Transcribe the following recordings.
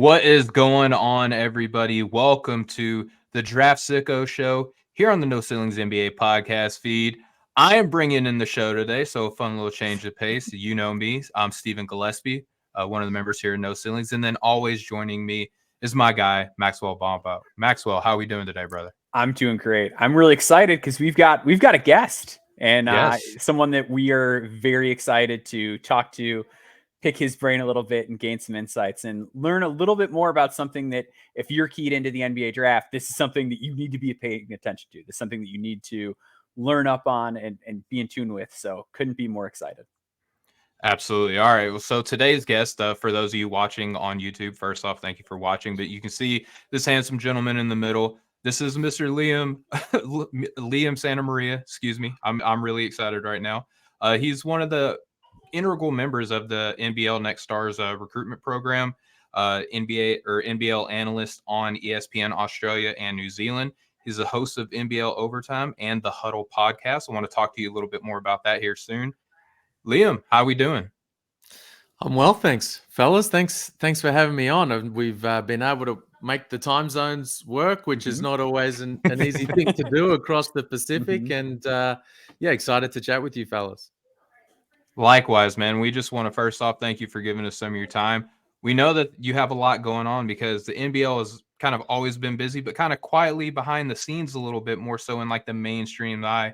What is going on, everybody? Welcome to the Draft Sickos show here on the No Ceilings NBA podcast feed. I am bringing in the show today, so a fun little change of pace. You know me. I'm Stephen Gillaspie, one of the members here at No Ceilings, and then always joining me is my guy, Maxwell Baumbach. Maxwell, how are we doing today, brother? I'm doing great. I'm really excited because we've got a guest and Yes. someone that we are very excited to talk to, pick his brain a little bit and gain some insights and learn a little bit more about something that if you're keyed into the NBA draft, this is something that you need to be paying attention to. This is something that you need to learn up on and be in tune with. So couldn't be more excited. Absolutely. All right. Well, so today's guest, for those of you watching on YouTube, first off, thank you for watching. But you can see this handsome gentleman in the middle. This is Mr. Liam Santamaria. Excuse me. I'm really excited right now. He's one of the integral members of the NBL Next Stars recruitment program, NBL analyst on ESPN Australia and New Zealand. He's the host of NBL Overtime and the Huddle podcast. I want to talk to you a little bit more about that here soon. Liam, how are we doing? I'm well, thanks, fellas. Thanks for having me on. We've been able to make the time zones work, which is not always an easy thing to do across the Pacific. And excited to chat with you, fellas. Likewise, man. We just want to first off thank you for giving us some of your time. We know that you have a lot going on because the NBL has kind of always been busy, but kind of quietly behind the scenes a little bit more so in like the mainstream eye.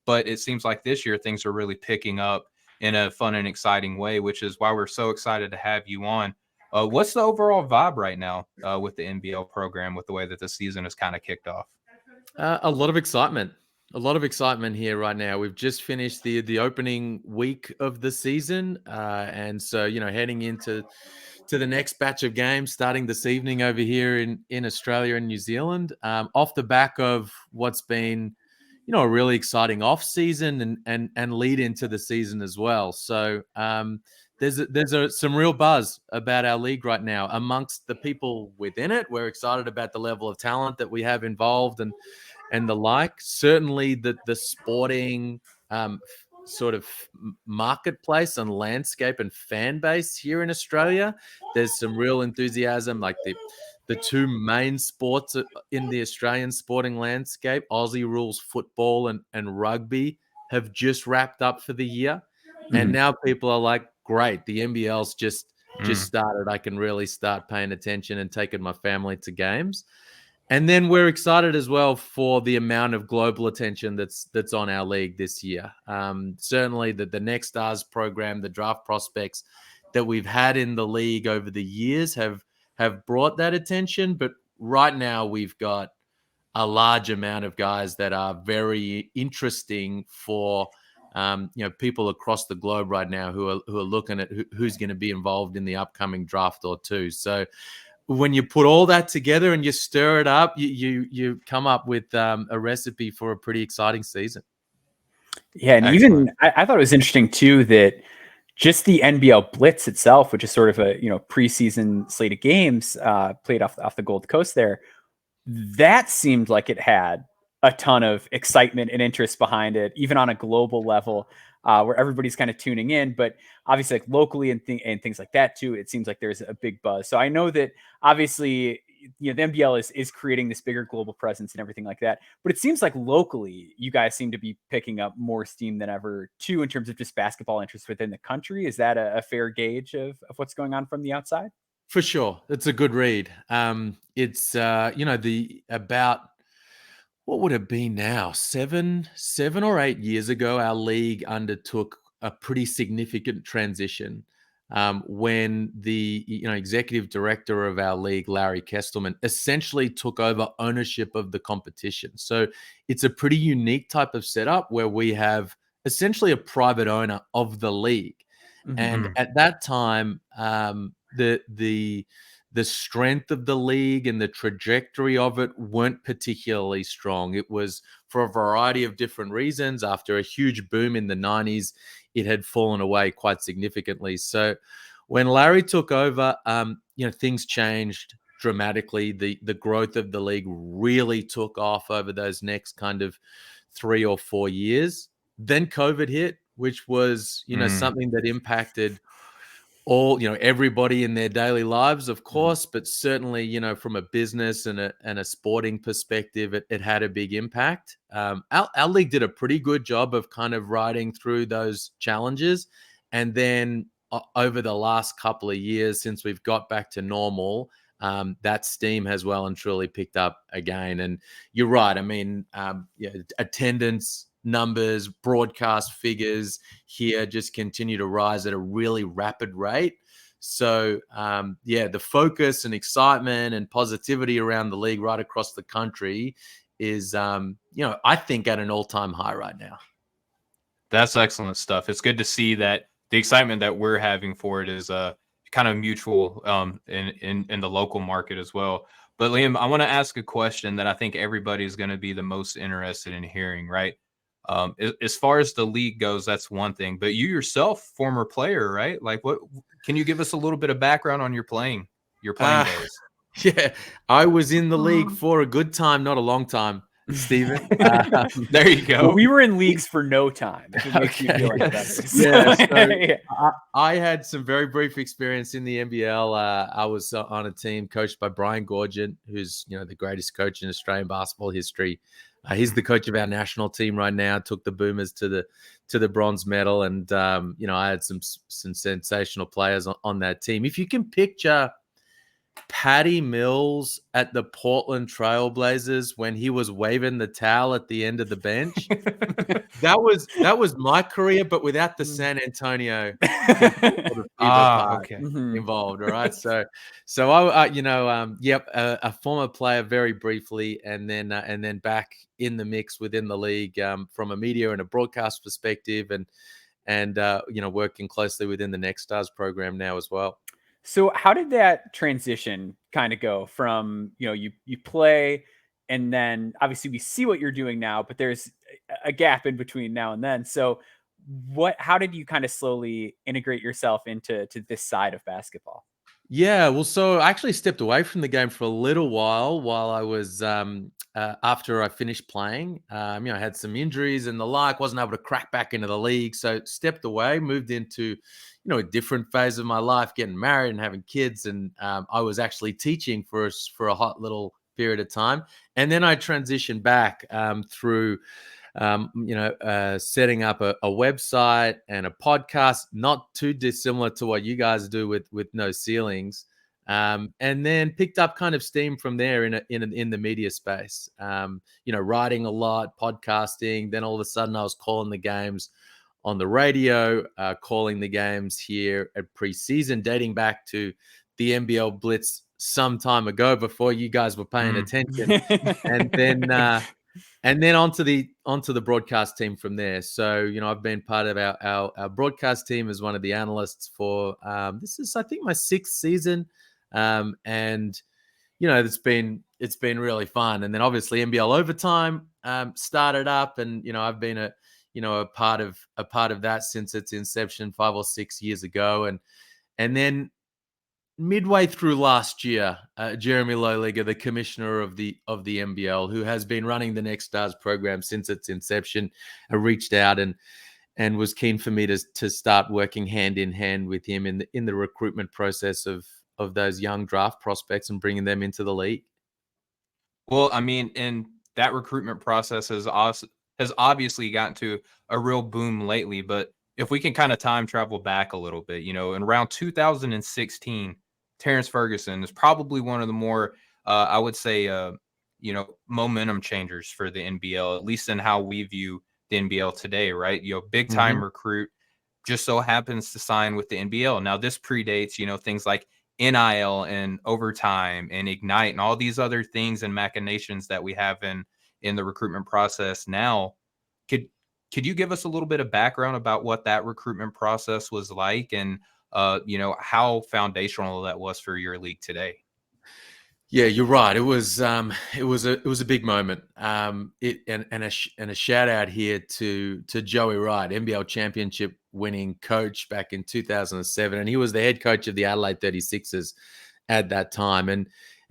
But it seems like this year things are really picking up in a fun and exciting way, which is why we're so excited to have you on. What's the overall vibe right now with the NBL program, with the way that the season is kind of kicked off? A lot of excitement. A lot of excitement here right now. We've just finished the opening week of the season, and so heading into the next batch of games starting this evening over here in Australia and New Zealand, off the back of what's been a really exciting off season and lead into the season as well. So there's some real buzz about our league right now amongst the people within it. We're excited about the level of talent that we have involved and the like. Certainly the sporting sort of marketplace and landscape and fan base here in Australia. There's some real enthusiasm, like the two main sports in the Australian sporting landscape, Aussie rules football and rugby, have just wrapped up for the year. And now people are like, great, the NBL's just started. I can really start paying attention and taking my family to games. And then we're excited as well for the amount of global attention that's on our league this year. Certainly the Next Stars program, the draft prospects that we've had in the league over the years have brought that attention. But right now we've got a large amount of guys that are very interesting for people across the globe right now who are looking at who's going to be involved in the upcoming draft or two. So when you put all that together and you stir it up, you come up with a recipe for a pretty exciting season. Yeah, and even I thought it was interesting too that just the NBL Blitz itself, which is sort of a preseason slate of games played off the Gold Coast there, that seemed like it had a ton of excitement and interest behind it, even on a global level, where everybody's kind of tuning in. But obviously, like locally and things like that too, it seems like there's a big buzz. So I know that obviously, the NBL is creating this bigger global presence and everything like that. But it seems like locally, you guys seem to be picking up more steam than ever too, in terms of just basketball interest within the country. Is that a fair gauge of what's going on from the outside? For sure, it's a good read. It's about what would it be now? 7 or 8 years ago, our league undertook a pretty significant transition when the executive director of our league, Larry Kestelman, essentially took over ownership of the competition. So it's a pretty unique type of setup where we have essentially a private owner of the league. And at that time, the strength of the league and the trajectory of it weren't particularly strong. It was for a variety of different reasons. After a huge boom in the 90s, it had fallen away quite significantly. So when Larry took over, things changed dramatically. The growth of the league really took off over those next kind of 3 or 4 years. Then COVID hit, which was, something that impacted all, everybody in their daily lives, of course, but certainly, from a business and a sporting perspective, it had a big impact. Our league did a pretty good job of kind of riding through those challenges. And then over the last couple of years, since we've got back to normal, that steam has well and truly picked up again. And you're right. I mean, attendance numbers, broadcast figures here just continue to rise at a really rapid rate. So, the focus and excitement and positivity around the league right across the country is, I think at an all-time high right now. That's excellent stuff. It's good to see that the excitement that we're having for it is kind of mutual in the local market as well. But Liam, I want to ask a question that I think everybody is going to be the most interested in hearing, right? As far as the league goes, that's one thing. But you yourself, former player, right? Like, what can you give us a little bit of background on your playing days? Yeah, I was in the league for a good time, not a long time, Stephen. There you go. Well, we were in leagues for no time. If it makes you feel like that. I had some very brief experience in the NBL. I was on a team coached by Brian Gorgent, who's the greatest coach in Australian basketball history. He's the coach of our national team right now. Took the Boomers to the bronze medal, and I had some sensational players on that team. If you can picture Patty Mills at the Portland Trailblazers when he was waving the towel at the end of the bench, that was my career, but without the San Antonio involved. All right, so I a former player very briefly, and then back in the mix within the league from a media and a broadcast perspective, and working closely within the Next Stars program now as well. So how did that transition kind of go from, you play, and then obviously we see what you're doing now, but there's a gap in between now and then. So how did you kind of slowly integrate yourself into this side of basketball? Yeah, well, so I actually stepped away from the game for a little while I was after I finished playing. I had some injuries and the like, wasn't able to crack back into the league, so stepped away, moved into a different phase of my life, getting married and having kids, and I was actually teaching for a hot little period of time, and then I transitioned back through setting up a website and a podcast, not too dissimilar to what you guys do with No Ceilings, and then picked up kind of steam from there in the media space. Writing a lot, podcasting. Then all of a sudden, I was calling the games on the radio, calling the games here at preseason, dating back to the NBL Blitz some time ago before you guys were paying attention, and then onto the broadcast team from there. So, I've been part of our broadcast team as one of the analysts for this is, I think, my 6th season. And it's been really fun. And then obviously NBL Overtime started up, and I've been a part of that since its inception 5 or 6 years ago. And then midway through last year, Jeremy Lowliger, the commissioner of the NBL, who has been running the Next Stars program since its inception, reached out and was keen for me to start working hand in hand with him in the recruitment process of those young draft prospects and bringing them into the league. Well, I mean, and that recruitment process has obviously gotten to a real boom lately. But if we can kind of time travel back a little bit, in around 2016, Terrence Ferguson is probably one of the more, I would say, momentum changers for the NBL, at least in how we view the NBL today, right? Big time recruit, just so happens to sign with the NBL. Now, this predates, things like NIL and overtime and Ignite and all these other things and machinations that we have in the recruitment process now. Could you give us a little bit of background about what that recruitment process was like, and how foundational that was for your league today? Yeah, you're right. It was a big moment. And a shout out here to Joey Wright, NBL championship winning coach back in 2007, and he was the head coach of the Adelaide 36ers at that time. And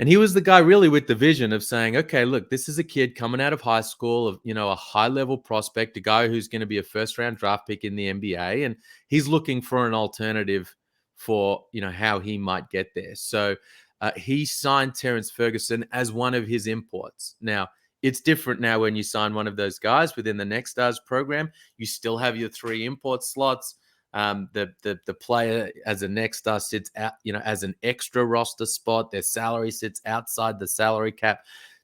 he was the guy really with the vision of saying, okay, look, this is a kid coming out of high school, of a high level prospect, a guy who's going to be a first round draft pick in the NBA, and he's looking for an alternative for, how he might get there. So he signed Terence Ferguson as one of his imports. Now, it's different now when you sign one of those guys within the Next Stars program. You still have your 3 import slots. The player as a Next Star sits out, as an extra roster spot. Their salary sits outside the salary cap.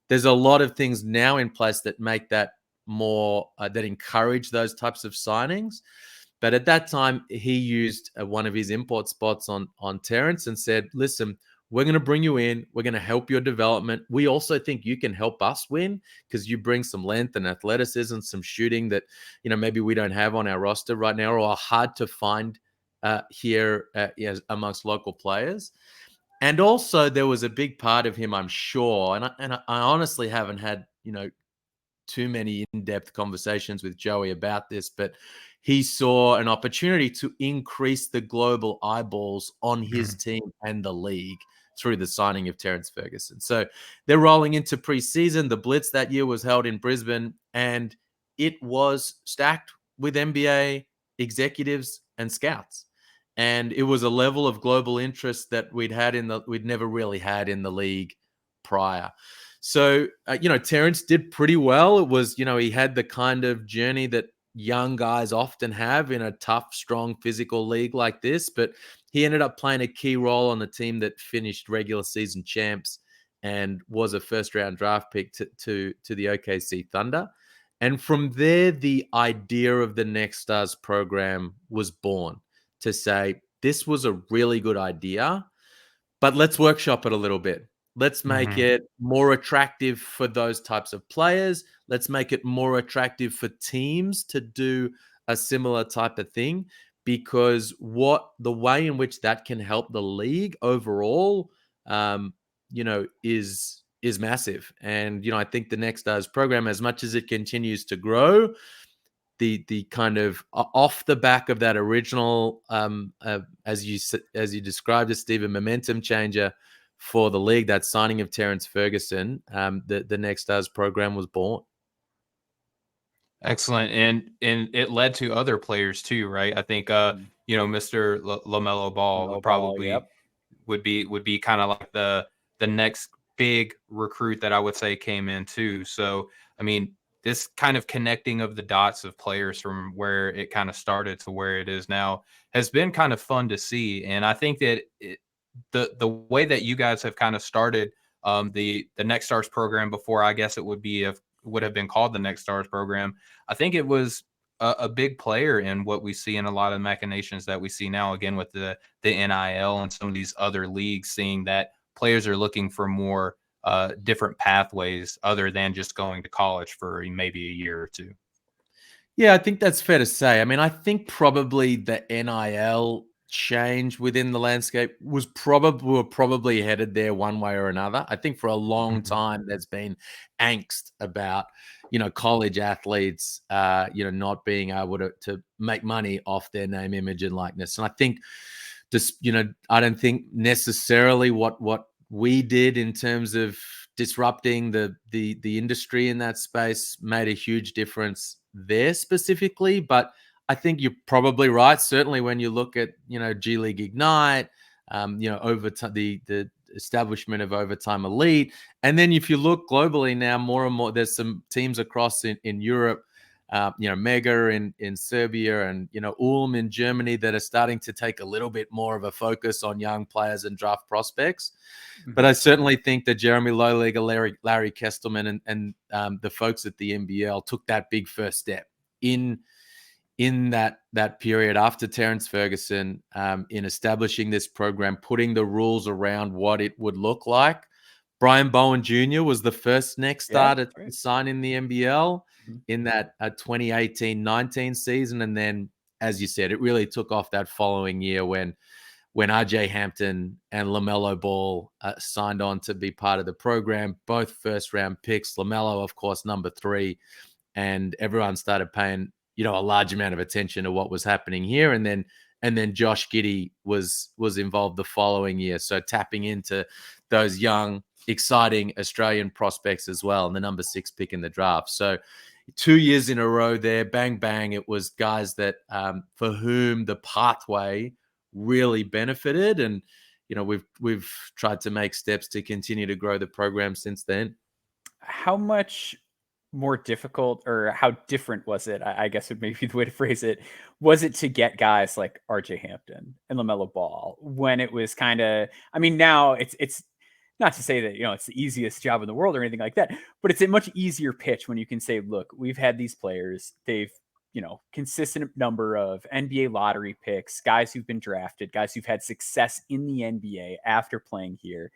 There's a lot of things now in place that make that more, that encourage those types of signings. But at that time, he used one of his import spots on Terence and said, listen, we're going to bring you in. We're going to help your development. We also think you can help us win because you bring some length and athleticism, some shooting that, maybe we don't have on our roster right now or are hard to find here amongst local players. And also there was a big part of him, I'm sure, and I honestly haven't had, too many in-depth conversations with Joey about this, but he saw an opportunity to increase the global eyeballs on his team and the league through the signing of Terence Ferguson. So they're rolling into preseason. The Blitz that year was held in Brisbane, and it was stacked with NBA executives and scouts. And it was a level of global interest that we'd never really had in the league prior. So, Terence did pretty well. It was, he had the kind of journey that young guys often have in a tough, strong, physical league like this. But he ended up playing a key role on the team that finished regular season champs and was a first-round draft pick to the OKC Thunder. And from there, the idea of the Next Stars program was born to say, this was a really good idea, but let's workshop it a little bit. Let's make it more attractive for those types of players. Let's make it more attractive for teams to do a similar type of thing, because the way in which that can help the league overall, is massive. And, I think the Next Stars program, as much as it continues to grow, the kind of off the back of that original, as you described it, Steve, a momentum changer for the league, that signing of Terence Ferguson, the Next Stars program was born. Excellent, and it led to other players too, right? I think Mr. LaMelo Ball probably would be kind of like the next big recruit that I would say came in too. So I mean, this kind of connecting of the dots of players from where it kind of started to where it is now has been kind of fun to see. And I think that the way that you guys have kind of started the Next Stars program before, I guess it would have been called the Next Stars program. I think it was a big player in what we see in a lot of machinations that we see now, again, with the NIL and some of these other leagues, seeing that players are looking for more different pathways other than just going to college for maybe a year or two. Yeah, I think that's fair to say. I mean, I think probably the NIL change within the landscape we're probably headed there one way or another. I think for a long time there's been angst about, college athletes, not being able to make money off their name, image, and likeness. And I think just, I don't think necessarily what we did in terms of disrupting the industry in that space made a huge difference there specifically. But I think you're probably right. Certainly when you look at, G League Ignite, overtime, the establishment of Overtime Elite. And then if you look globally now, more and more, there's some teams across in Europe, Mega in Serbia and, Ulm in Germany that are starting to take a little bit more of a focus on young players and draft prospects. But I certainly think that Jeremy Lowliger, Larry Kestelman and the folks at the NBL took that big first step in that period after Terence Ferguson, in establishing this program, putting the rules around what it would look like. Brian Bowen Jr. was the first Next Star to sign in the NBL in that 2018-19 season. And then, as you said, it really took off that following year when RJ Hampton and LaMelo Ball signed on to be part of the program, both first-round picks. LaMelo, of course, number 3. And everyone started paying, a large amount of attention to what was happening here. And then Josh Giddey was involved the following year. So tapping into those young, exciting Australian prospects as well, and the number 6 pick in the draft. So 2 years in a row there, bang, bang. It was guys that for whom the pathway really benefited. And, we've tried to make steps to continue to grow the program since then. How much more difficult, or how different was it? I guess would maybe be the way to phrase it. Was it to get guys like RJ Hampton and LaMelo Ball when it was kind of, I mean, now it's not to say that, it's the easiest job in the world or anything like that, but it's a much easier pitch when you can say, look, we've had these players, they've, consistent number of NBA lottery picks, guys who've been drafted, guys who've had success in the NBA after playing here.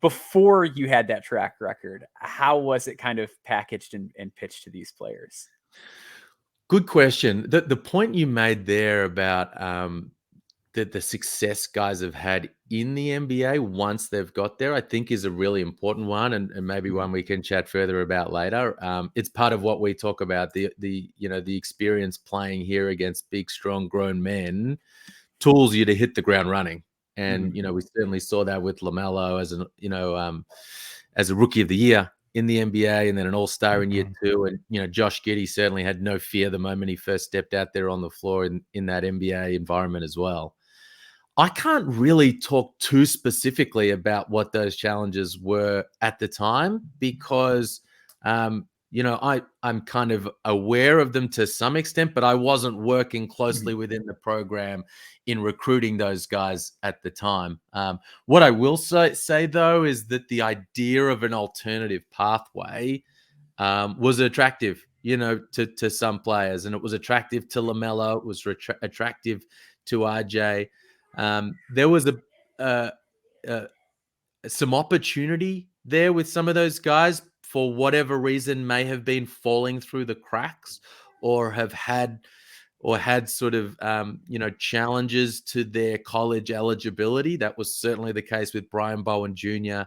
Before you had that track record, how was it kind of packaged and pitched to these players? Good question. The point you made there about the success guys have had in the NBA once they've got there, I think is a really important one, and maybe one we can chat further about later. It's part of what we talk about, the experience playing here against big, strong, grown men tools you to hit the ground running. And, we certainly saw that with LaMelo as a rookie of the year in the NBA, and then an all-star in year 2. And, Josh Giddey certainly had no fear the moment he first stepped out there on the floor in that NBA environment as well. I can't really talk too specifically about what those challenges were at the time because, I'm kind of aware of them to some extent, but I wasn't working closely within the program in recruiting those guys at the time. What I will say though, is that the idea of an alternative pathway was attractive, to some players, and it was attractive to LaMelo. It was attractive to RJ. There was some opportunity there with some of those guys, for whatever reason, may have been falling through the cracks or had sort of, challenges to their college eligibility. That was certainly the case with Brian Bowen Jr.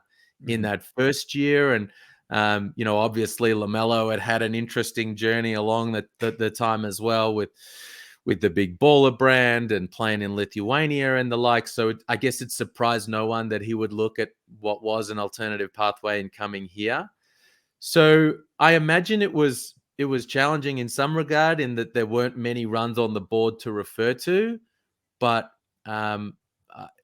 in that first year. And, obviously LaMelo had an interesting journey along the time as well with the Big Baller brand and playing in Lithuania and the like. So I guess it surprised no one that he would look at what was an alternative pathway in coming here. So I imagine it was challenging in some regard, in that there weren't many runs on the board to refer to, but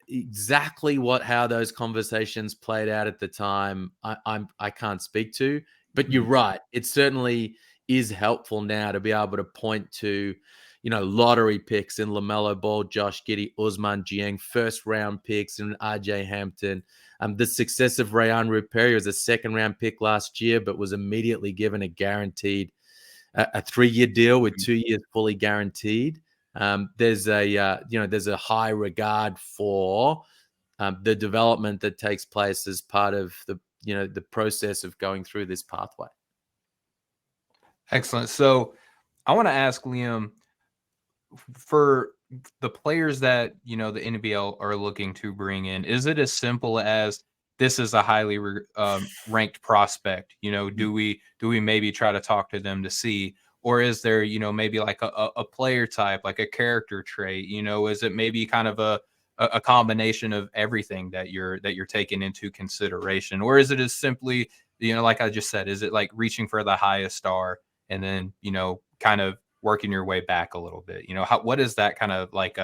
exactly how those conversations played out at the time, I can't speak to. But you're right; it certainly is helpful now to be able to point to, lottery picks in LaMelo Ball, Josh Giddey, Ousmane Dieng, first round picks in RJ Hampton. The success of Rayan Rupert was a second round pick last year, but was immediately given a 3-year deal with 2 years fully guaranteed. There's a high regard for the development that takes place as part of the process of going through this pathway. Excellent. So I want to ask Liam, for the players that, the NBL are looking to bring in, is it as simple as this is a highly ranked prospect? Do we maybe try to talk to them to see, or is there, maybe like a player type, like a character trait? Is it maybe kind of a combination of everything that you're taking into consideration, or is it as simply, like I just said, is it like reaching for the highest star and then, kind of working your way back a little bit? What is that kind of like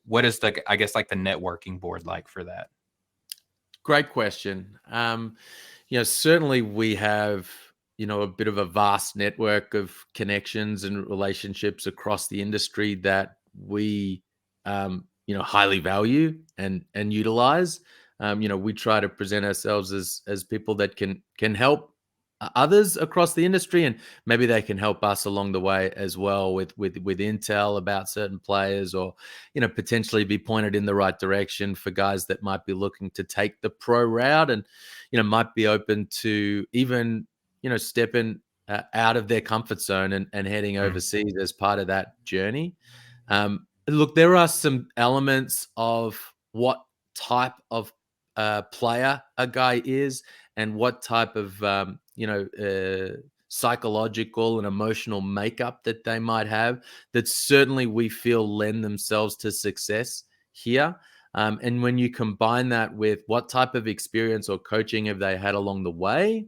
what is I guess like the networking board like for that? Great question. Certainly we have, a bit of a vast network of connections and relationships across the industry that we, highly value and utilize. We try to present ourselves as people that can help others across the industry, and maybe they can help us along the way as well with intel about certain players, or potentially be pointed in the right direction for guys that might be looking to take the pro route, and might be open to even stepping out of their comfort zone and heading overseas as part of that journey. Look, there are some elements of what type of player a guy is, and what type of psychological and emotional makeup that they might have, that certainly we feel lend themselves to success here. And when you combine that with what type of experience or coaching have they had along the way,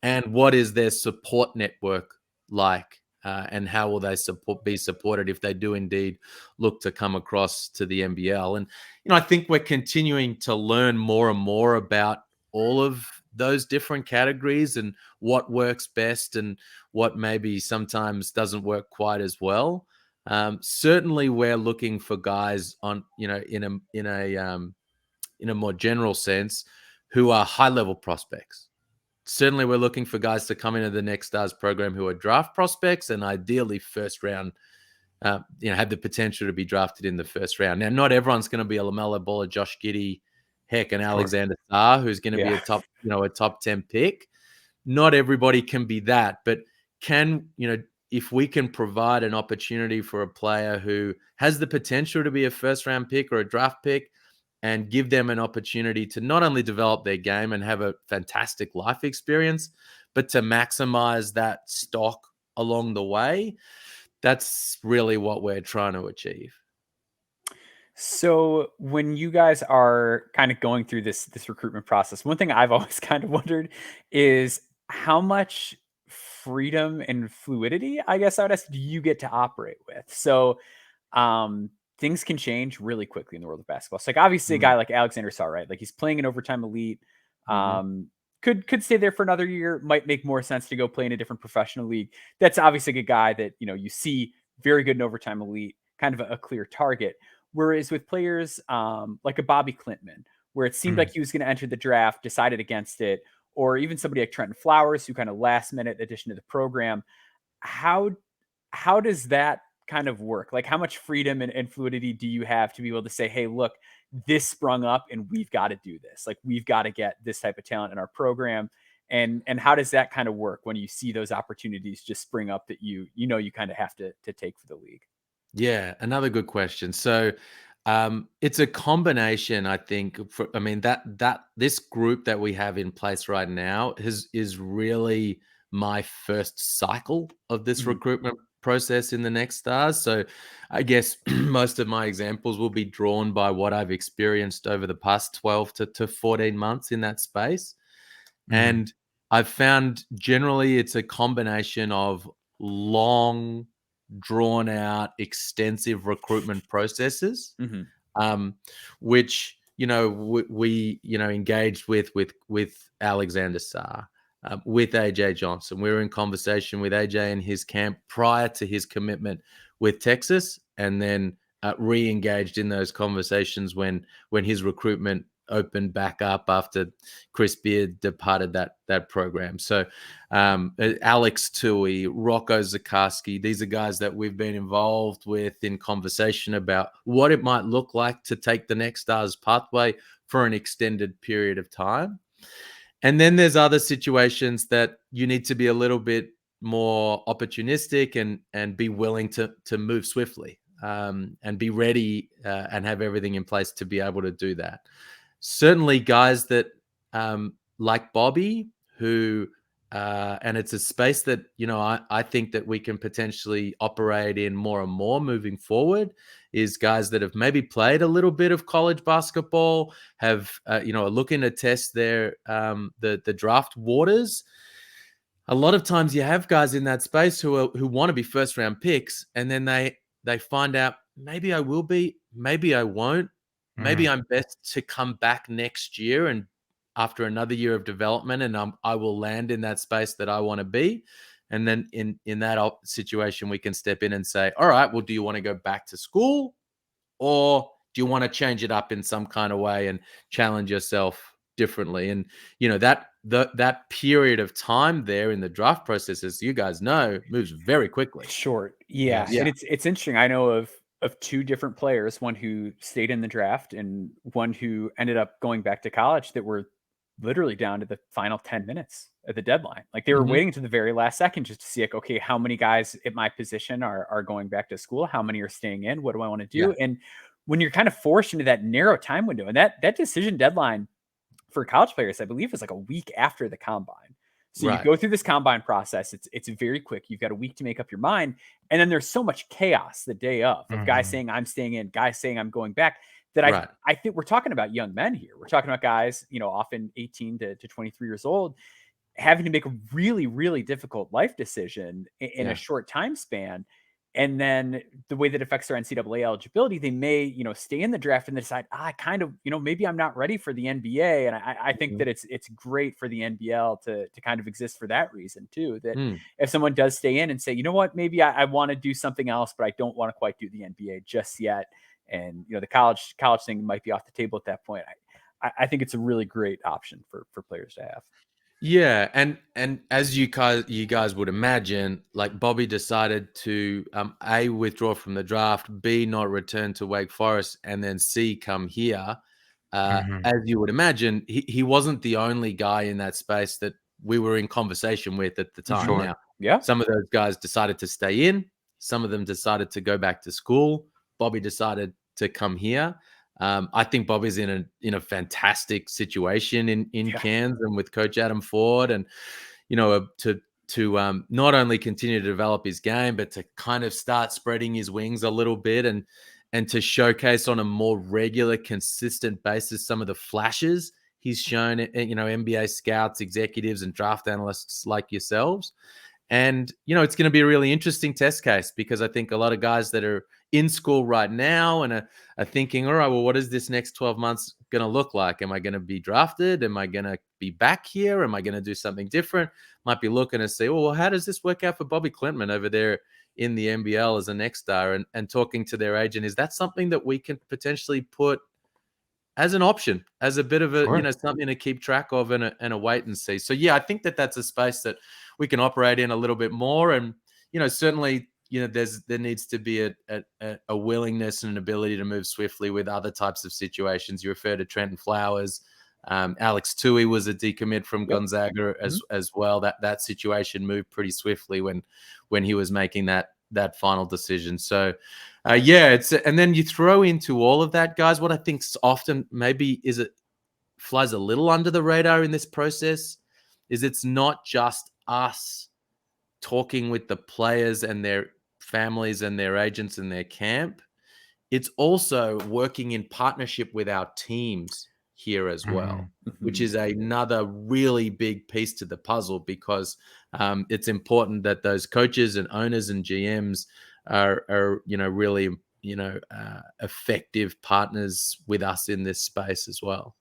and what is their support network like, and how will they be supported if they do indeed look to come across to the NBL. And I think we're continuing to learn more and more about all of those different categories and what works best and what maybe sometimes doesn't work quite as well. Certainly, we're looking for guys on in a more general sense who are high level prospects. Certainly, we're looking for guys to come into the Next Stars program who are draft prospects and ideally first round, have the potential to be drafted in the first round. Now, not everyone's going to be a LaMelo Ball, a Josh Giddey, heck, an Alexander Sarr, who's going to be a top 10 pick. Not everybody can be that, but if we can provide an opportunity for a player who has the potential to be a first round pick or a draft pick, and give them an opportunity to not only develop their game and have a fantastic life experience, but to maximize that stock along the way. That's really what we're trying to achieve. So when you guys are kind of going through this recruitment process, one thing I've always kind of wondered is how much freedom and fluidity, I guess I would ask, do you get to operate with? So things can change really quickly in the world of basketball. So like obviously a guy like Alexander Sarr, right? Like he's playing an overtime elite, could stay there for another year, might make more sense to go play in a different professional league. That's obviously a guy that, you see very good in overtime elite, kind of a clear target. Whereas with players like a Bobby Clintman, where it seemed like he was going to enter the draft, decided against it, or even somebody like Trenton Flowers, who kind of last minute addition to the program, how does that kind of work? Like how much freedom and fluidity do you have to be able to say, hey, look, this sprung up and we've got to do this. Like we've got to get this type of talent in our program. And how does that kind of work when you see those opportunities just spring up that you kind of have to take for the league? Yeah, another good question. So it's a combination, I think. That this group that we have in place right now is really my first cycle of this recruitment process in the Next Stars. So I guess most of my examples will be drawn by what I've experienced over the past 12 to 14 months in that space. And I've found generally it's a combination of long, drawn out, extensive recruitment processes, which we engaged with Alexander Sarr, with AJ Johnson. We were in conversation with AJ and his camp prior to his commitment with Texas, and then re-engaged in those conversations when his recruitment opened back up after Chris Beard departed that program. So Alex Tui, Rocco Zakarski, these are guys that we've been involved with in conversation about what it might look like to take the Next Stars pathway for an extended period of time. And then there's other situations that you need to be a little bit more opportunistic and be willing to move swiftly and be ready and have everything in place to be able to do that. Certainly guys that like Bobby, who and it's a space that I think that we can potentially operate in more and more moving forward, is guys that have maybe played a little bit of college basketball, have are looking to test their the draft waters. A lot of times you have guys in that space who want to be first round picks, and then they find out maybe I will be, maybe I won't. Maybe I'm best to come back next year and after another year of development, and I will land in that space that I want to be. And then in that situation, we can step in and say, all right, well, do you want to go back to school, or do you want to change it up in some kind of way and challenge yourself differently? And that period of time there in the draft process, as you guys know, moves very quickly. Short, yeah. Yeah. And it's interesting. I know of two different players, one who stayed in the draft and one who ended up going back to college, that were literally down to the final 10 minutes at the deadline. Like they were waiting to the very last second just to see, like, okay, how many guys at my position are going back to school? How many are staying in? What do I want to do? Yeah. And when you're kind of forced into that narrow time window, and that decision deadline for college players, I believe, is like a week after the combine. So you go through this combine process. It's very quick. You've got a week to make up your mind. And then there's so much chaos the day of guys saying I'm staying in, guys saying I'm going back, that I think we're talking about young men here. We're talking about guys, often 18 to 23 years old. having to make a really, really difficult life decision in a short time span. And then the way that affects their NCAA eligibility, they may, stay in the draft and they decide, I kind of, maybe I'm not ready for the NBA. And I think that it's great for the NBL to kind of exist for that reason too. That if someone does stay in and say, you know what, maybe I want to do something else, but I don't want to quite do the NBA just yet. And, the college thing might be off the table at that point. I think it's a really great option for players to have. Yeah, and as you guys would imagine, like Bobby decided to A, withdraw from the draft, B, not return to Wake Forest, and then C, come here. As you would imagine, he wasn't the only guy in that space that we were in conversation with at the time. Sure. Now, some of those guys decided to stay in. Some of them decided to go back to school. Bobby decided to come here. I think Bobby's in a fantastic situation in Cairns and with Coach Adam Ford, and to not only continue to develop his game, but to kind of start spreading his wings a little bit and to showcase on a more regular, consistent basis some of the flashes he's shown, NBA scouts, executives, and draft analysts like yourselves. And, it's going to be a really interesting test case, because I think a lot of guys that are in school right now and are thinking, all right, well, what is this next 12 months going to look like? Am I going to be drafted? Am I going to be back here? Am I going to do something different? Might be looking to say, well, how does this work out for Bobby Klintman over there in the NBL as a next star, and talking to their agent? Is that something that we can potentially put as an option, as a bit of a, something to keep track of and a wait and see? So, yeah, I think that's a space that we can operate in a little bit more. And, certainly, there needs to be a willingness and an ability to move swiftly with other types of situations. You refer to Trenton Flowers. Alex Tui was a decommit from Gonzaga as well. That situation moved pretty swiftly when he was making that final decision. So, and then you throw into all of that, guys, what I think often maybe flies a little under the radar in this process is it's not just us talking with the players and their families and their agents and their camp. It's also working in partnership with our teams here as well, which is another really big piece to the puzzle, because it's important that those coaches and owners and GMs are really effective partners with us in this space as well.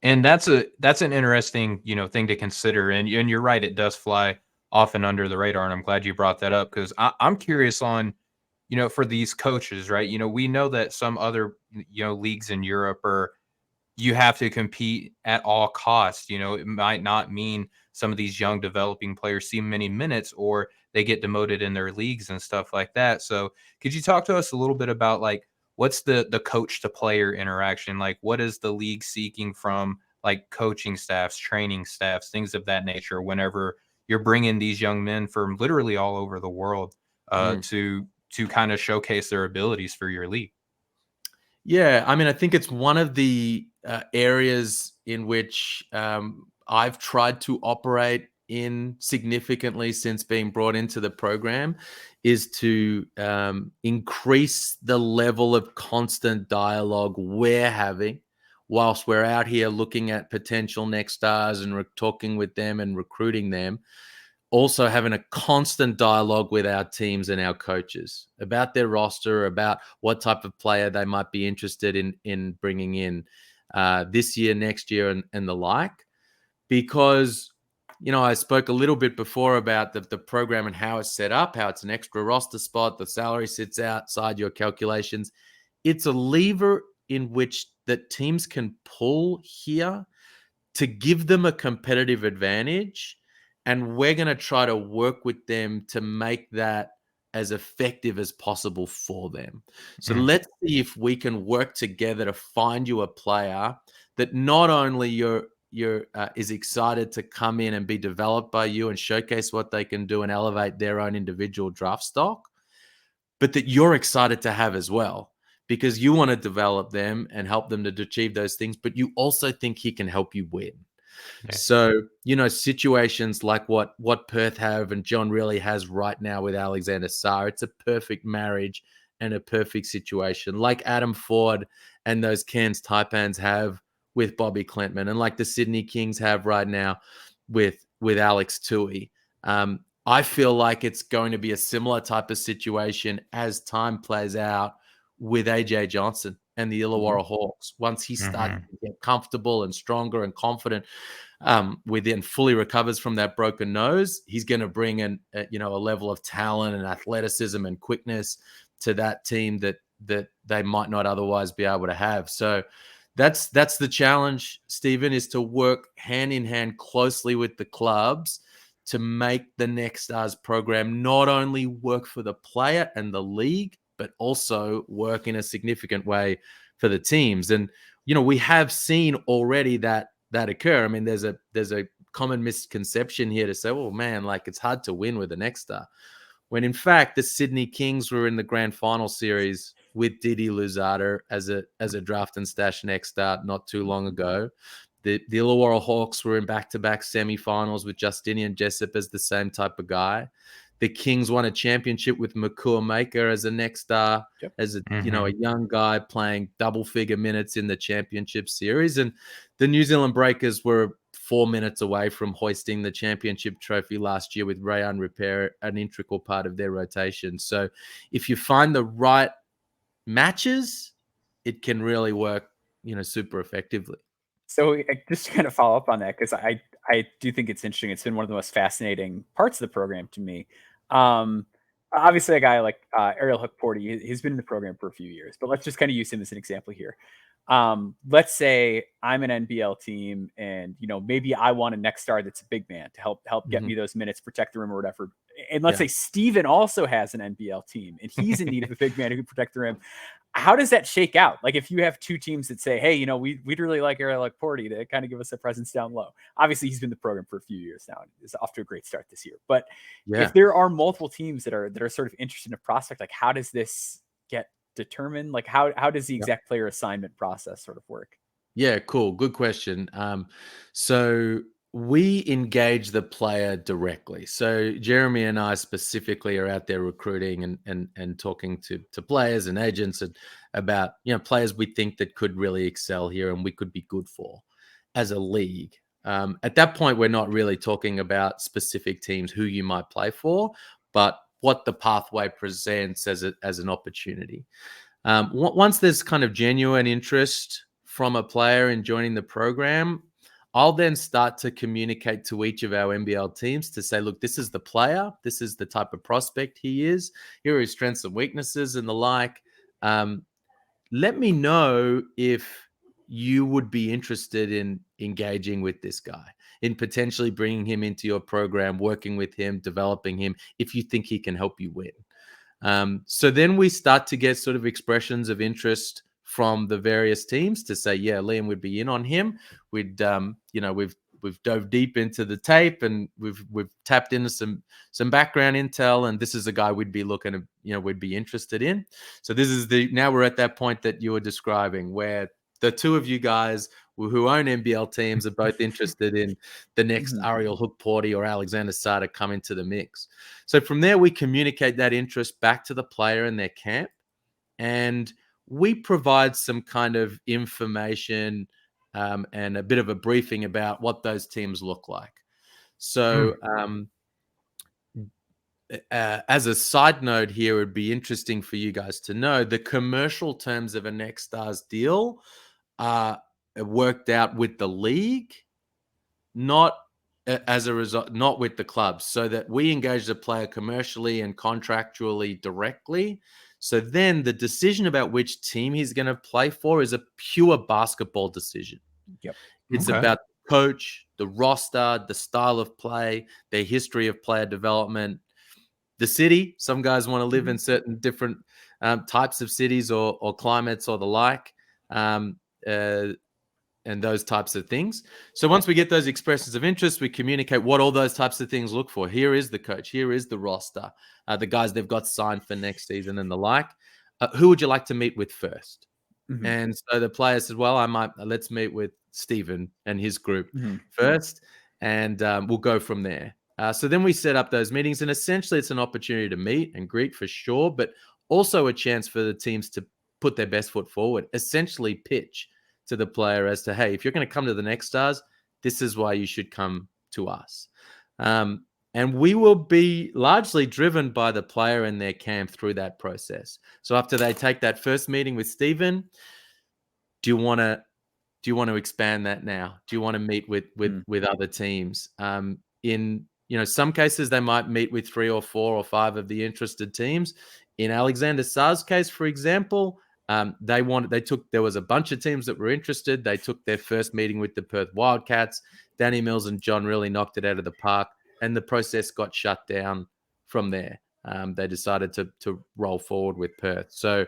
And that's an interesting thing to consider. And you're right, it does fly often under the radar, and I'm glad you brought that up, because I'm curious on for these coaches, right? We know that some other leagues in Europe are, you have to compete at all costs. It might not mean some of these young developing players see many minutes, or they get demoted in their leagues and stuff like that. So could you talk to us a little bit about, like, what's the coach to player interaction? Like, what is the league seeking from, like, coaching staffs, training staffs, things of that nature, whenever you're bringing these young men from literally all over the world to kind of showcase their abilities for your league? Yeah, I mean, I think it's one of the areas in which I've tried to operate in significantly since being brought into the program, is to increase the level of constant dialogue we're having whilst we're out here looking at potential next stars and talking with them and recruiting them. Also having a constant dialogue with our teams and our coaches about their roster, about what type of player they might be interested in bringing in this year, next year, and the like. Because, I spoke a little bit before about the program and how it's set up, how it's an extra roster spot, the salary sits outside your calculations. It's a lever in which that teams can pull here to give them a competitive advantage. And we're going to try to work with them to make that as effective as possible for them. So let's see if we can work together to find you a player that not only is excited to come in and be developed by you and showcase what they can do and elevate their own individual draft stock, but that you're excited to have as well, because you want to develop them and help them to achieve those things, but you also think he can help you win. Yeah. So, situations like what Perth have and John really has right now with Alexander Sarr, it's a perfect marriage and a perfect situation, like Adam Ford and those Cairns Taipans have with Bobby Klintman, and like the Sydney Kings have right now. with Alex Tui. I feel like it's going to be a similar type of situation as time plays out with AJ Johnson and the Illawarra Hawks. Once he starts to get comfortable and stronger and confident within, fully recovers from that broken nose, he's going to bring in a level of talent and athleticism and quickness to that team that they might not otherwise be able to have. So that's the challenge, Stephen, is to work hand in hand closely with the clubs to make the Next Stars program not only work for the player and the league, but also work in a significant way for the teams. And, we have seen already that occur. I mean, there's a common misconception here to say, well, man, like it's hard to win with the Next Star. When in fact, the Sydney Kings were in the grand final series with Didi Luzada as a draft and stash Next Star not too long ago. The Illawarra Hawks were in back-to-back semifinals with Justinian Jessup as the same type of guy. The Kings won a championship with Makua Maker as a Next Star, as a a young guy playing double-figure minutes in the championship series. And the New Zealand Breakers were 4 minutes away from hoisting the championship trophy last year with Rayan Repair, an integral part of their rotation. So if you find the right matches, it can really work, super effectively. So just to kind of follow up on that, because I do think it's interesting. It's been one of the most fascinating parts of the program to me. Obviously, a guy like Ariel Hook-Porty, he's been in the program for a few years, but let's just kind of use him as an example here. Let's say I'm an NBL team and, maybe I want a Next Star that's a big man to help get me those minutes, protect the rim or whatever. And let's say Steven also has an NBL team and he's in need of a big man who can protect the rim. How does that shake out? Like if you have two teams that say, hey, we'd really like Ariel Hook-Porty to kind of give us a presence down low. Obviously, he's been in the program for a few years now and is off to a great start this year. But if there are multiple teams that are sort of interested in a prospect, like how does this get determined? Like how does the exact player assignment process sort of work? Yeah, cool. Good question. So we engage the player directly. So Jeremy and I specifically are out there recruiting and talking to players and agents about players we think that could really excel here and we could be good for as a league. At that point, we're not really talking about specific teams who you might play for, but what the pathway presents as an opportunity. Once there's kind of genuine interest from a player in joining the program, I'll then start to communicate to each of our NBL teams to say, look, this is the player. This is the type of prospect he is. Here are his strengths and weaknesses and the like. Let me know if you would be interested in engaging with this guy, in potentially bringing him into your program, working with him, developing him, if you think he can help you win. So then we start to get sort of expressions of interest from the various teams to say, yeah, Liam would be in on him. We've dove deep into the tape and we've tapped into some background intel, and this is a guy we'd be looking to, we'd be interested in. So this is now we're at that point that you were describing where the two of you guys who own NBL teams are both interested in the next Ariel Hook-Porty or Alexander Sada come into the mix. So from there, we communicate that interest back to the player and their camp, and we provide some kind of information and a bit of a briefing about what those teams look like. So as a side note here, it'd be interesting for you guys to know the commercial terms of a Next Stars deal are worked out with the league, not as a result, not with the clubs, so that we engage the player commercially and contractually directly. So then the decision about which team he's going to play for is a pure basketball decision. Yep. It's about the coach, the roster, the style of play, their history of player development, the city. Some guys want to live in certain different types of cities or climates or the like, and those types of things. So once we get those expressions of interest, we communicate what all those types of things look for. Here is the coach. Here is the roster, the guys they've got signed for next season and the like. Who would you like to meet with first? And so the player says, well, let's meet with Steven and his group first, and we'll go from there. So then we set up those meetings, and essentially it's an opportunity to meet and greet for sure, but also a chance for the teams to put their best foot forward, essentially pitch to the player as to, hey, if you're going to come to the Next Stars, this is why you should come to us. And we will be largely driven by the player and their camp through that process. So after they take that first meeting with Stephen, do you want to expand that now? Do you want to meet with other teams? In some cases, they might meet with 3 or 4 or 5 of the interested teams. In Alexander Sarr's case, for example, there was a bunch of teams that were interested. They took their first meeting with the Perth Wildcats. Danny Mills and John really knocked it out of the park, and the process got shut down from there. They decided to roll forward with Perth. So,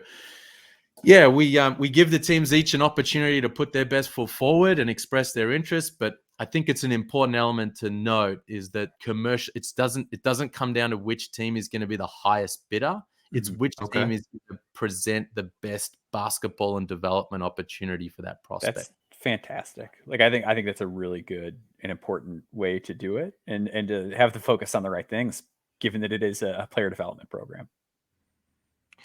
yeah, we give the teams each an opportunity to put their best foot forward and express their interest. But I think it's an important element to note is that it doesn't come down to which team is going to be the highest bidder. It's which team is going to present the best basketball and development opportunity for that prospect. That's fantastic. Like, I think that's a really good and important way to do it, and to have the focus on the right things, given that it is a player development program.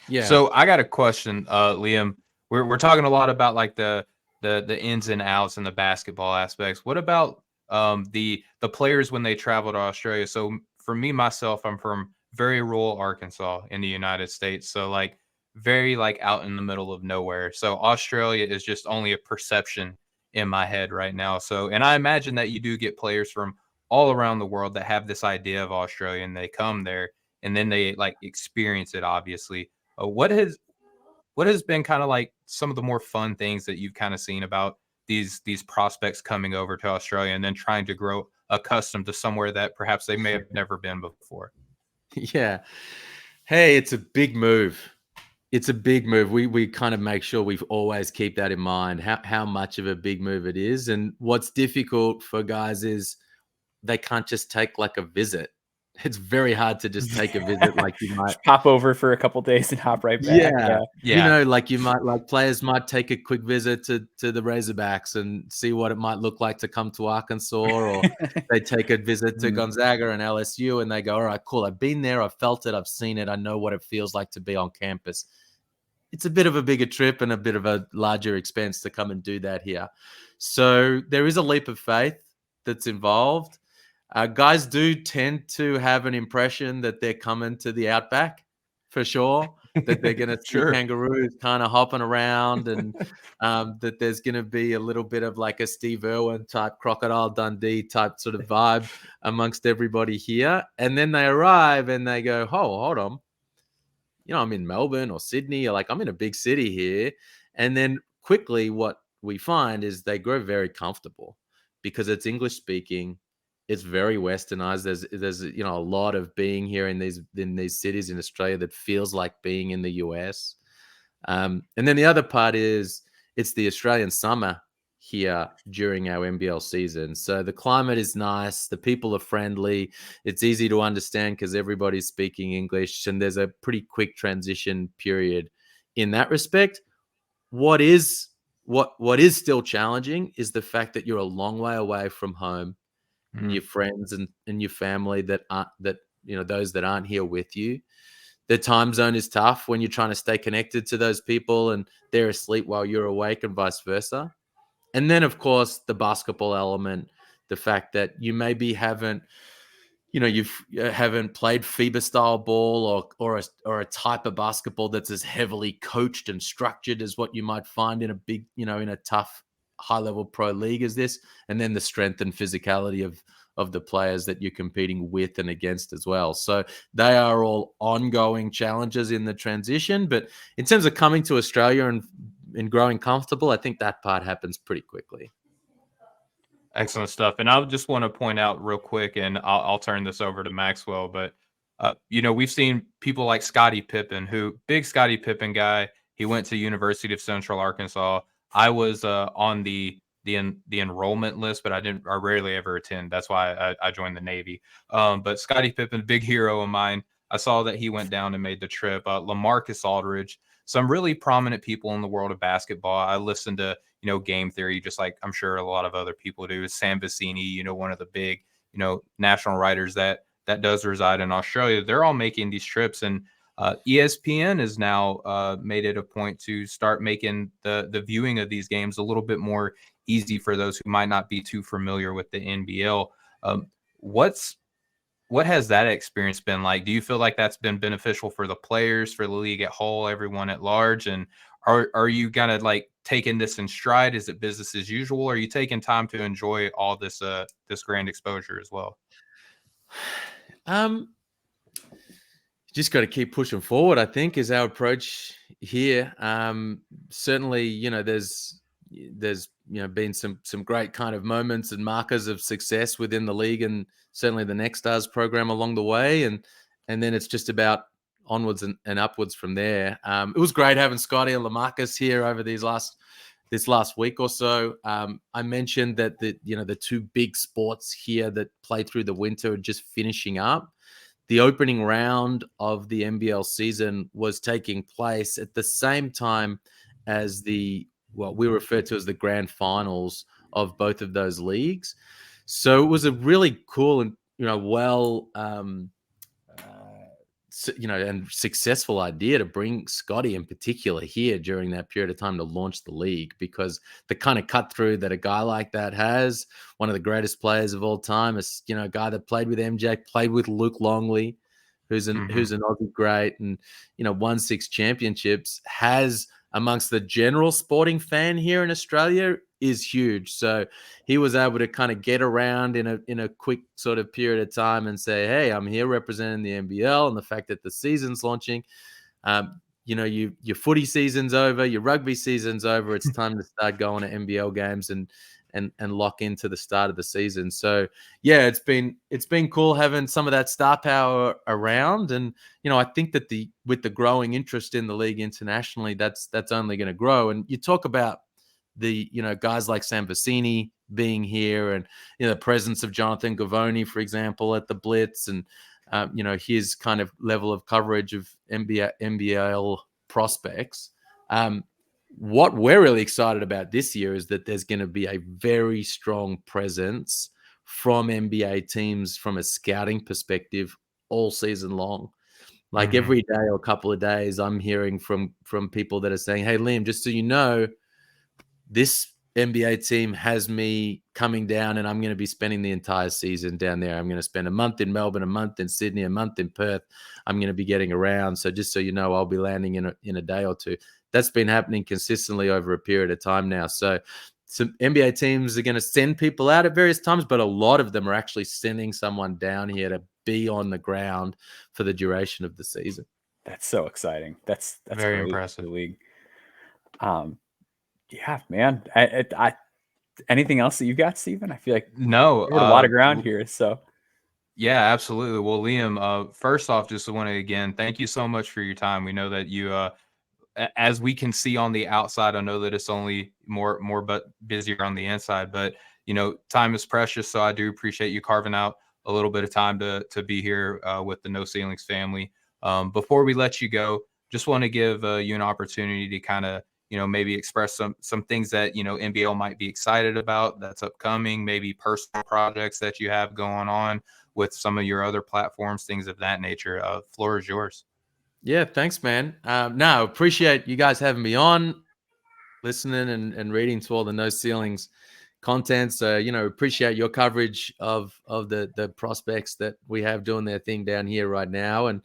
Yeah. So I got a question, Liam. We're talking a lot about like the ins and outs and the basketball aspects. What about the players when they travel to Australia? So for me, myself, I'm from very rural Arkansas in the United States. So like very like out in the middle of nowhere. So Australia is just only a perception in my head right now. So, and I imagine that you do get players from all around the world that have this idea of Australia, and they come there and then they like experience it, obviously. What has been kind of like some of the more fun things that you've kind of seen about these prospects coming over to Australia and then trying to grow accustomed to somewhere that perhaps they may have never been before? Yeah. Hey, it's a big move. It's a big move. We kind of make sure we always keep that in mind, how much of a big move it is. And what's difficult for guys is they can't just take like a visit. It's very hard to just take a visit like you might pop over for a couple of days and hop right back. Yeah. Like you might, like players might take a quick visit to the Razorbacks and see what it might look like to come to Arkansas, or they take a visit to Gonzaga and LSU and they go, all right, cool. I've been there. I've felt it. I've seen it. I know what it feels like to be on campus. It's a bit of a bigger trip and a bit of a larger expense to come and do that here. So there is a leap of faith that's involved. Guys do tend to have an impression that they're coming to the Outback for sure, that they're going to see kangaroos kind of hopping around, and that there's going to be a little bit of like a Steve Irwin type, Crocodile Dundee type sort of vibe amongst everybody here. And then they arrive and they go, oh, hold on. I'm in Melbourne or Sydney, or like I'm in a big city here. And then quickly what we find is they grow very comfortable because it's English speaking. It's very westernized. There's a lot of being here in these cities in Australia that feels like being in the US. And then the other part is it's the Australian summer here during our NBL season. So the climate is nice. The people are friendly. It's easy to understand because everybody's speaking English, and there's a pretty quick transition period in that respect. What is still challenging is the fact that you're a long way away from home. And your friends and your family that those that aren't here with you. The time zone is tough when you're trying to stay connected to those people and they're asleep while you're awake, and vice versa. And then, of course, the basketball element, the fact that you maybe haven't played FIBA style ball or a type of basketball that's as heavily coached and structured as what you might find in a big, in a tough high-level pro league as this, and then the strength and physicality of the players that you're competing with and against as well. So they are all ongoing challenges in the transition. But in terms of coming to Australia and growing comfortable, I think that part happens pretty quickly. Excellent stuff. And I just want to point out real quick, and I'll turn this over to Maxwell, but we've seen people like Scottie Pippen, big Scottie Pippen guy. He went to University of Central Arkansas. I was on the enrollment list, but I rarely ever attend. That's why I joined the Navy. But Scottie Pippen, big hero of mine. I saw that he went down and made the trip. LaMarcus Aldridge, some really prominent people in the world of basketball. I listened to Game Theory, just like I'm sure a lot of other people do. Sam Vecini, one of the big national writers that does reside in Australia. They're all making these trips, and ESPN has now made it a point to start making the viewing of these games a little bit more easy for those who might not be too familiar with the NBL. What has that experience been like? Do you feel like that's been beneficial for the players, for the league at whole, everyone at large? And are you kind of like taking this in stride? Is it business as usual? Or are you taking time to enjoy all this this grand exposure as well? Just got to keep pushing forward, I think, is our approach here. Certainly, there's been some great kind of moments and markers of success within the league, and certainly the Next Stars program along the way, and then it's just about onwards and upwards from there. It was great having Scotty and LaMarcus here over this last week or so. I mentioned that the two big sports here that play through the winter are just finishing up. The opening round of the NBL season was taking place at the same time as what we refer to as the grand finals of both of those leagues. So it was a really cool and and successful idea to bring Scotty in particular here during that period of time to launch the league, because the kind of cut through that a guy like that has, one of the greatest players of all time, is a guy that played with MJ, played with Luke Longley, who's an Aussie great, and won 6 championships, has amongst the general sporting fan here in Australia is huge. So he was able to kind of get around in a quick sort of period of time and say, hey, I'm here representing the NBL, and the fact that the season's launching. Your footy season's over, your rugby season's over. It's time to start going to NBL games and lock into the start of the season. So yeah, it's been cool having some of that star power around, and I think that with the growing interest in the league internationally, that's only going to grow. And you talk about the guys like Sam Vecini being here, and the presence of Jonathan Gavoni, for example, at the Blitz, and his kind of level of coverage of NBL prospects. What we're really excited about this year is that there's going to be a very strong presence from NBA teams from a scouting perspective all season long. Like every day or a couple of days, I'm hearing from people that are saying, hey, Liam, just so you know, this NBA team has me coming down, and I'm going to be spending the entire season down there. I'm going to spend a month in Melbourne, a month in Sydney, a month in Perth. I'm going to be getting around. So just so you know, I'll be landing in a day or two. That's been happening consistently over a period of time now. So some NBA teams are going to send people out at various times, but a lot of them are actually sending someone down here to be on the ground for the duration of the season. That's so exciting. That's very impressive. League. Yeah, man. I anything else that you got, Steven? I feel like no, a lot of ground here. So yeah, absolutely. Well, Liam, first off, just want to again thank you so much for your time. We know that you as we can see on the outside, I know that it's only more but busier on the inside, but time is precious. So I do appreciate you carving out a little bit of time to be here with the No Ceilings family. Before we let you go, just want to give you an opportunity to kind of, maybe express some things that, NBL might be excited about that's upcoming, maybe personal projects that you have going on with some of your other platforms, things of that nature. Floor is yours. Yeah, thanks, man. No, appreciate you guys having me on, listening and reading to all the No Ceilings content. So, appreciate your coverage of the prospects that we have doing their thing down here right now. And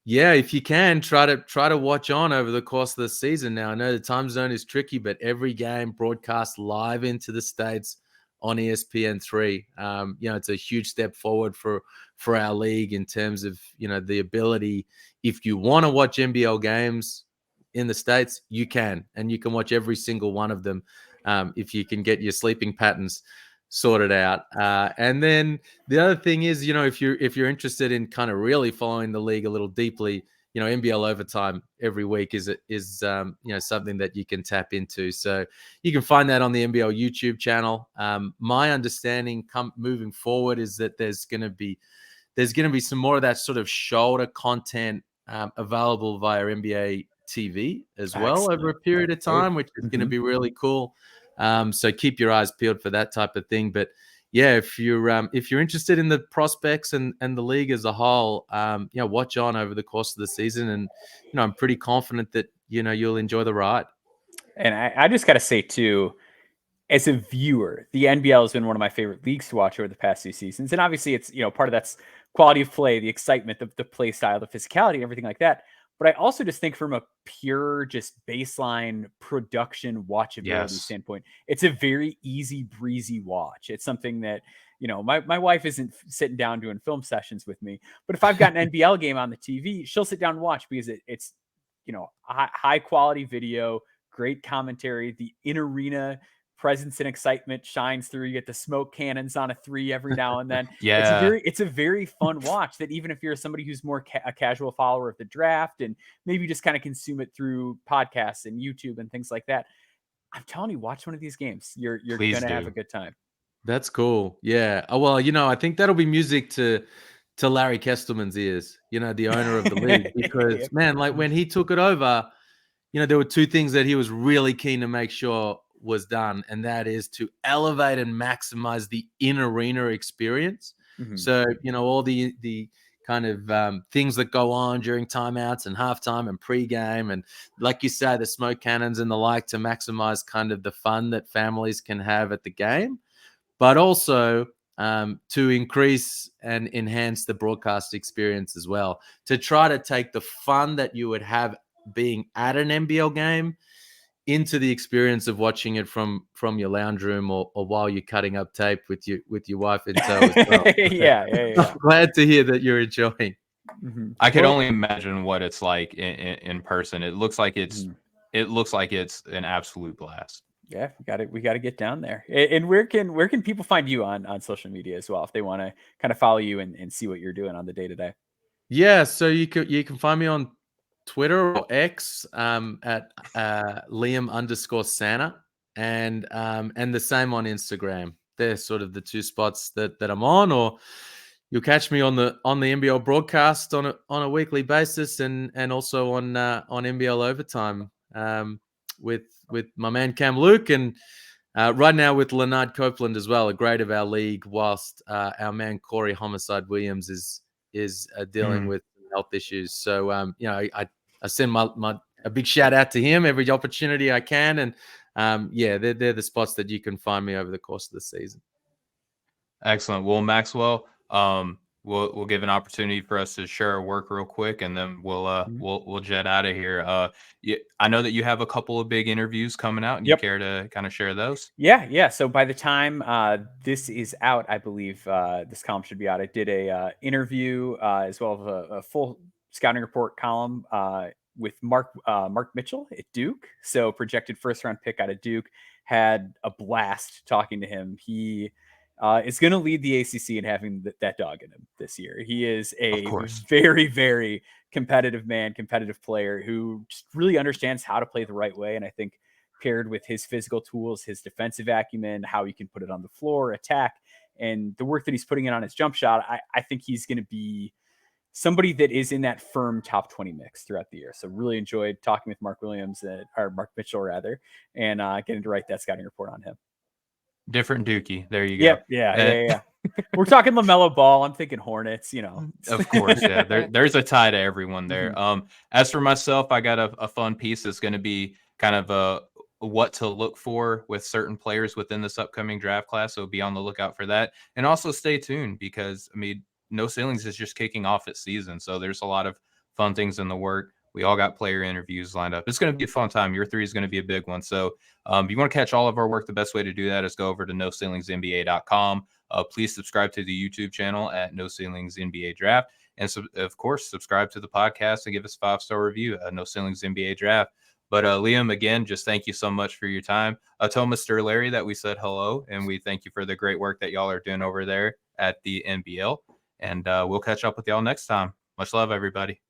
yeah, if you can, try to watch on over the course of the season. Now, I know the time zone is tricky, but every game broadcast live into the States on ESPN3. It's a huge step forward for our league in terms of, the ability, if you want to watch NBL games in the States, you can, and you can watch every single one of them if you can get your sleeping patterns sorted out. And then the other thing is, if you're interested in kind of really following the league a little deeply, NBL Overtime every week is something that you can tap into. So you can find that on the NBL YouTube channel. My understanding moving forward is that there's going to be some more of that sort of shoulder content available via NBA TV as well over a period of time, which is going to be really cool. So keep your eyes peeled for that type of thing. But yeah, if you're interested in the prospects and the league as a whole, watch on over the course of the season, and I'm pretty confident that you'll enjoy the ride. And I just got to say too, as a viewer, the NBL has been one of my favorite leagues to watch over the past 2 seasons. And obviously it's, part of that's quality of play, the excitement, the play style, the physicality, and everything like that. But I also just think from a pure, just baseline production watchability standpoint, it's a very easy, breezy watch. It's something that, my wife isn't sitting down doing film sessions with me, but if I've got an NBL game on the TV, she'll sit down and watch because it's, high quality video, great commentary, the in arena presence and excitement shines through. You get the smoke cannons on a 3 every now and then. It's a very fun watch that even if you're somebody who's more a casual follower of the draft and maybe just kind of consume it through podcasts and YouTube and things like that, I'm telling you, watch one of these games. You're going to have a good time. That's cool. Yeah. Oh, well, I think that'll be music to Larry Kestelman's ears, the owner of the league, because man, like when he took it over, there were 2 things that he was really keen to make sure was done, and that is to elevate and maximize the in-arena experience. Mm-hmm. So, all the kind of things that go on during timeouts and halftime and pregame, and like you say, the smoke cannons and the like, to maximize kind of the fun that families can have at the game, but also to increase and enhance the broadcast experience as well, to try to take the fun that you would have being at an NBL game into the experience of watching it from your lounge room or while you're cutting up tape with your wife in tow as well. Yeah. Glad to hear that you're enjoying. Mm-hmm. I could only imagine what it's like in person. It looks like it's an absolute blast. Yeah, we got to get down there. And where can people find you on social media as well if they want to kind of follow you and see what you're doing on the day to day? Yeah, so you can find me on Twitter or X at Liam_Santa, and the same on Instagram. They're sort of the 2 spots that I'm on. Or you'll catch me on the NBL broadcast on a weekly basis, and also on NBL Overtime with my man Cam Luke, and right now with Leonard Copeland as well, a great of our league, whilst our man Corey Homicide Williams is dealing with health issues. So I send a big shout out to him every opportunity I can, and they're the spots that you can find me over the course of the season. Excellent. Well, Maxwell, we'll give an opportunity for us to share our work real quick, and then we'll jet out of here. I know that you have a couple of big interviews coming out, and you care to kind of share those? Yeah. So by the time this is out, I believe this column should be out. I did a interview as well as a full scouting report column with Mark Mitchell at Duke. So projected first round pick out of Duke. Had a blast talking to him. He is going to lead the ACC in having that dog in him this year. He is a very, very competitive man, competitive player who just really understands how to play the right way. And I think paired with his physical tools, his defensive acumen, how he can put it on the floor, attack, and the work that he's putting in on his jump shot, I think he's going to be somebody that is in that firm top 20 mix throughout the year. So really enjoyed talking with Mark Mitchell rather, and getting to write that scouting report on him. Different Dookie. There you go. Yeah. We're talking LaMelo Ball. I'm thinking Hornets, Of course, yeah. There's a tie to everyone there. Mm-hmm. As for myself, I got a fun piece that's going to be kind of what to look for with certain players within this upcoming draft class. So be on the lookout for that. And also stay tuned because, No Ceilings is just kicking off its season. So there's a lot of fun things in the work. We all got player interviews lined up. It's going to be a fun time. Year 3 is going to be a big one. So if you want to catch all of our work, the best way to do that is go over to NoCeilingsNBA.com. Please subscribe to the YouTube channel at No Ceilings NBA Draft. And so, of course, subscribe to the podcast and give us a 5-star review at No Ceilings NBA Draft. But Liam, again, just thank you so much for your time. Tell Mr. Larry that we said hello, and we thank you for the great work that y'all are doing over there at the NBL. And we'll catch up with y'all next time. Much love, everybody.